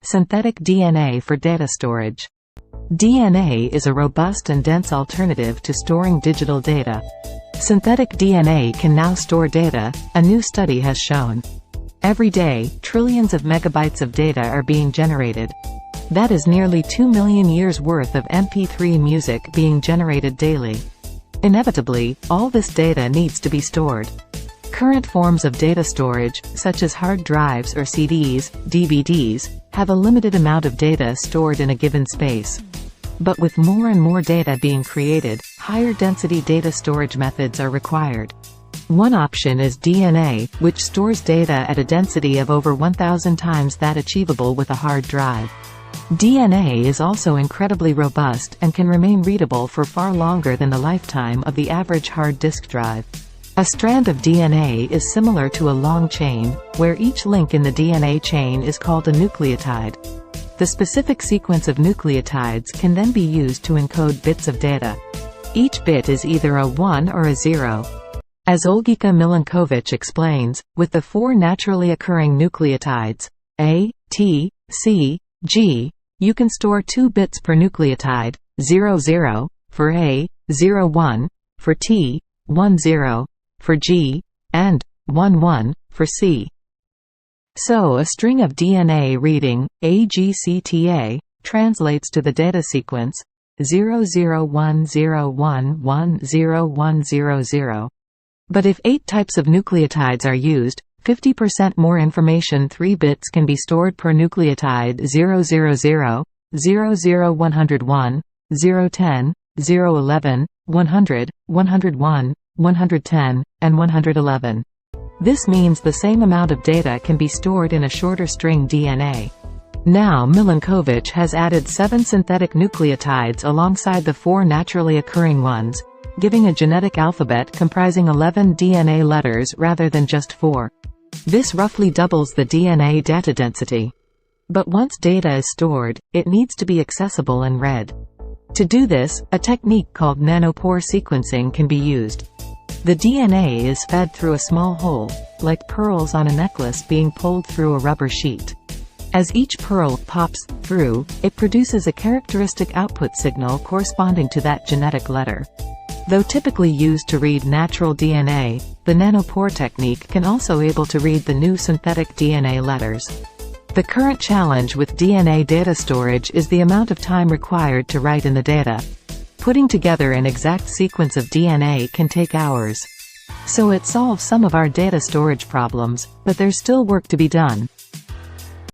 Synthetic DNA for data storage. DNA is a robust and dense alternative to storing digital data. Synthetic DNA can now store data, a new study has shown. Every day, trillions of megabytes of data are being generated. That is nearly 2 million years' worth of MP3 music being generated daily. Inevitably, all this data needs to be stored. Current forms of data storage, such as hard drives or CDs, DVDs, have a limited amount of data stored in a given space. But with more and more data being created, higher density data storage methods are required. One option is DNA, which stores data at a density of over 1,000 times that achievable with a hard drive. DNA is also incredibly robust and can remain readable for far longer than the lifetime of the average hard disk drive. A strand of DNA is similar to a long chain, where each link in the DNA chain is called a nucleotide. The specific sequence of nucleotides can then be used to encode bits of data. Each bit is either a 1 or a 0. As Olgica Milankovic explains, with the 4 naturally occurring nucleotides, A, T, C, G, you can store 2 bits per nucleotide, 00, for A, 01, for T, 10, for G, and 11, for C. So a string of DNA reading, AGCTA, translates to the data sequence, 0010110100. But if 8 types of nucleotides are used, 50% more information. 3 bits can be stored per nucleotide 000, 00101, 010, 011, 100, 101, 110, and 111. This means the same amount of data can be stored in a shorter string DNA. Now Milankovic has added 7 synthetic nucleotides alongside the 4 naturally occurring ones, giving a genetic alphabet comprising 11 DNA letters rather than just 4. This roughly doubles the DNA data density. But once data is stored, it needs to be accessible and read. To do this, a technique called nanopore sequencing can be used. The DNA is fed through a small hole, like pearls on a necklace being pulled through a rubber sheet. As each pearl pops through, it produces a characteristic output signal corresponding to that genetic letter. Though typically used to read natural DNA, the nanopore technique can also able to read the new synthetic DNA letters. The current challenge with DNA data storage is the amount of time required to write in the data. Putting together an exact sequence of DNA can take hours. So it solves some of our data storage problems, but there's still work to be done.